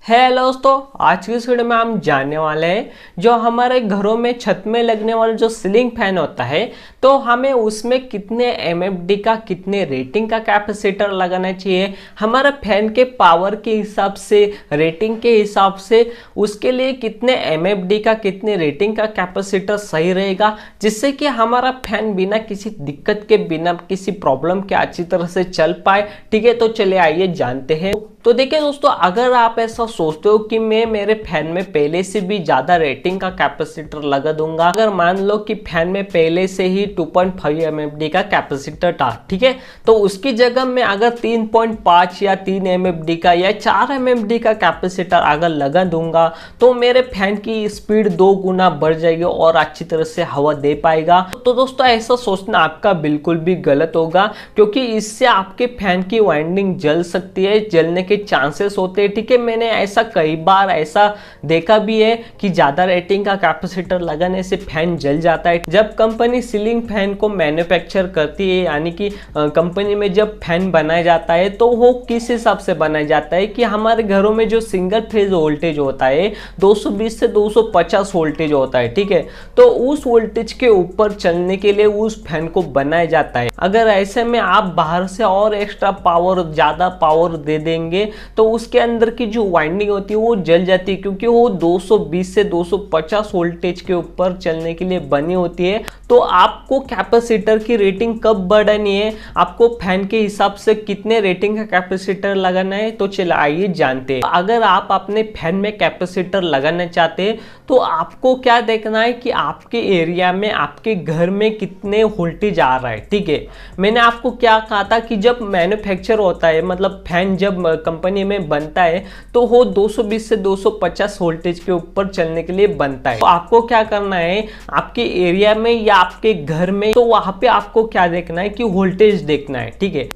Hello दोस्तों, आज की इस वीडियो में हम जानने वाले हैं जो हमारे घरों में छत में लगने वाला जो सीलिंग फैन होता है तो हमें उसमें कितने एमएफडी का कितने रेटिंग का कैपेसिटर लगाना चाहिए। हमारा फैन के पावर के हिसाब से रेटिंग के हिसाब से उसके लिए कितने एमएफडी का कितने रेटिंग का कैपेसिटर सही रहेगा, जिससे कि हमारा फैन बिना किसी दिक्कत के बिना किसी प्रॉब्लम के अच्छी तरह से चल पाए। ठीक है, तो चलिए आइए जानते हैं। तो देखिए दोस्तों, अगर आप ऐसा सोचते हो कि मैं मेरे फैन में पहले से भी ज्यादा रेटिंग का कैपेसिटर लगा दूंगा, अगर मान लो कि फैन में पहले से ही 2.5 एमएफडी का कैपेसिटर था, ठीक है, तो उसकी जगह में अगर 3.5 या 3 एमएफडी का या 4 एमएफडी का कैपेसिटर अगर लगा दूंगा तो मेरे फैन की स्पीड 2 गुना बढ़ जाएगी और अच्छी तरह से हवा दे पाएगा। तो दोस्तों, ऐसा सोचना आपका बिल्कुल भी गलत होगा, क्योंकि इससे आपके फैन की वाइंडिंग जल सकती है, जलने के चांसेस होते हैं। ठीक है, मैंने ऐसा कई बार ऐसा देखा भी है कि ज्यादा रेटिंग का कैपेसिटर लगाने से फैन जल जाता है। जब कंपनी सीलिंग फैन को मैन्युफैक्चर करती है, यानी कि कंपनी में जब फैन बनाया जाता है तो वो किस हिसाब से बनाया जाता है कि हमारे घरों में जो सिंगल फेज वोल्टेज होता है 220 से 250 वोल्टेज होता है। ठीक है, तो उस वोल्टेज के ऊपर चलने के लिए उस फैन को बनाया जाता है। अगर ऐसे में आप बाहर से और एक्स्ट्रा पावर ज्यादा पावर दे देंगे तो उसके अंदर की जो वाइंडिंग होती है वो जल जाती है, क्योंकि वो 220 से 250 वोल्टेज के ऊपर चलने के लिए बनी होती है। तो आपको कैपेसिटर की रेटिंग कब बढ़ानी है, आपको फैन के हिसाब से कितने रेटिंग का कैपेसिटर लगाना है, तो चलिए आइए जानते हैं। अगर आप अपने फैन में कैपेसिटर लगाना चाहते हैं तो आपको क्या देखना है कि आपके एरिया में आपके घर में कितने वोल्टेज आ रहा है। ठीक है, मैंने आपको क्या कहा था कि जब मैन्युफैक्चर होता है, मतलब फैन जब कंपनी में बनता है तो वो 220 से 250 वोल्टेज के ऊपर चलने के लिए बनता है। तो आपको क्या करना है, आपके एरिया में या आपके घर में, तो वहां पे आपको क्या देखना है कि वोल्टेज देखना है। ठीक है,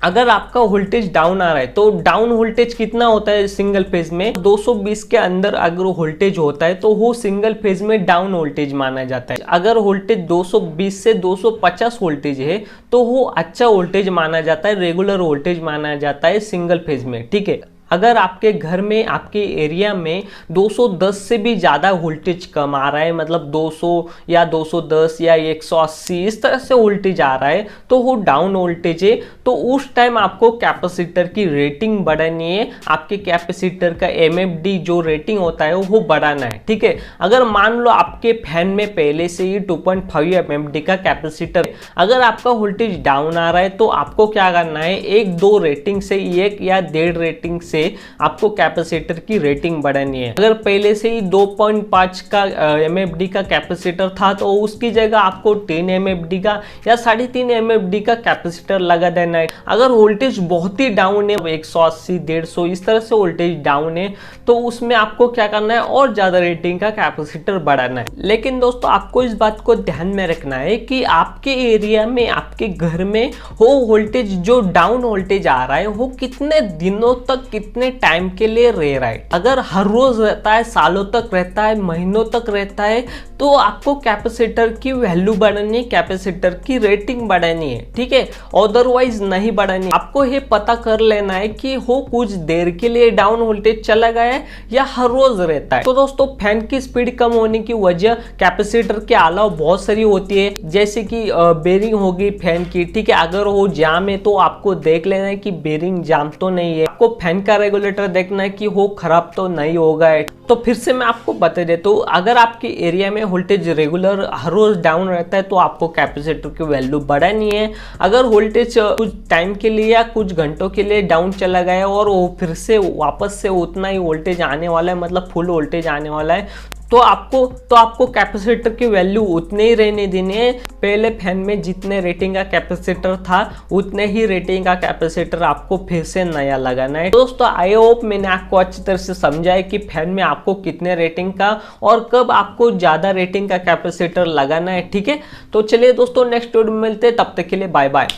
अगर आपका वोल्टेज डाउन आ रहा है तो डाउन वोल्टेज कितना होता है सिंगल फेज में 220 के अंदर अगर वोल्टेज होता है तो वो सिंगल फेज में डाउन वोल्टेज माना जाता है। अगर वोल्टेज 220 से 250 वोल्टेज है तो वो अच्छा वोल्टेज माना जाता है, रेगुलर वोल्टेज माना जाता है सिंगल फेज में। ठीक है, अगर आपके घर में आपके एरिया में 210 से भी ज़्यादा वोल्टेज कम आ रहा है, मतलब 200 या 210 या 180 इस तरह से वोल्टेज आ रहा है तो वो डाउन वोल्टेज है। तो उस टाइम आपको कैपेसिटर की रेटिंग बढ़ानी है, आपके कैपेसिटर का एमएफडी जो रेटिंग होता है वो बढ़ाना है। ठीक है, अगर मान लो आपके फैन में पहले से ही 2.5 एमएफडी का कैपेसिटर, अगर आपका वोल्टेज डाउन आ रहा है तो आपको क्या करना है, 1-2 रेटिंग से 1 या 1.5 रेटिंग से आपको कैपेसिटर की रेटिंग बढ़ानी है। अगर पहले से ही 2.5 का एमएफडी का कैपेसिटर था तो उसकी जगह आपको 3 एमएफडी का या 3.5 एमएफडी का कैपेसिटर लगा देना है। अगर वोल्टेज बहुत ही डाउन है, 180 150 इस तरह से वोल्टेज डाउन है, तो उसमें आपको क्या करना है, और ज्यादा रेटिंग का कैपेसिटर बढ़ाना है। लेकिन दोस्तों, आपको इस बात को ध्यान में रखना है कि आपके एरिया में आपके घर में वो वोल्टेज जो डाउन वोल्टेज आ रहा है वो कितने दिनों तक कितने टाइम के लिए रह रहा है। अगर हर रोज रहता है, सालों तक रहता है, महीनों तक रहता है, तो आपको कैपेसिटर की वैल्यू बढ़ानी है, कैपेसिटर की रेटिंग बढ़ानी है। ठीक है, अदरवाइज नहीं बढ़ानी। आपको ये पता कर लेना है कि वो कुछ देर के लिए डाउन वोल्टेज चला गया है या हर रोज रहता है। तो दोस्तों, फैन की स्पीड कम होने की वजह कैपेसिटर के अलावा बहुत सारी होती है, जैसे कि बेरिंग होगी फैन की। ठीक है, अगर वो जाम है तो आपको देख लेना है कि बेरिंग जाम तो नहीं है। आपको फैन का रेगुलेटर देखना है कि वो खराब तो नहीं होगा। तो फिर से मैं आपको बता देता हूँ, अगर आपके एरिया में वोल्टेज रेगुलर हर रोज डाउन रहता है तो आपको कैपेसिटर की वैल्यू बढ़ानी है। अगर वोल्टेज कुछ टाइम के लिए या कुछ घंटों के लिए डाउन चला गया और वो फिर से वापस से उतना ही वोल्टेज आने वाला है, मतलब फुल वोल्टेज आने वाला है, तो आपको कैपेसिटर की वैल्यू उतने ही रहने देनी है। पहले फैन में जितने रेटिंग का कैपेसिटर था उतने ही रेटिंग का कैपेसिटर आपको फिर से नया लगाना है। दोस्तों, आई होप मैंने आपको अच्छी तरह से समझाया कि फैन में आपको कितने रेटिंग का और कब आपको ज्यादा रेटिंग का कैपेसिटर लगाना है। ठीक है, तो चलिए दोस्तों, नेक्स्ट वीडियो में मिलते हैं, तब तक के लिए बाय बाय।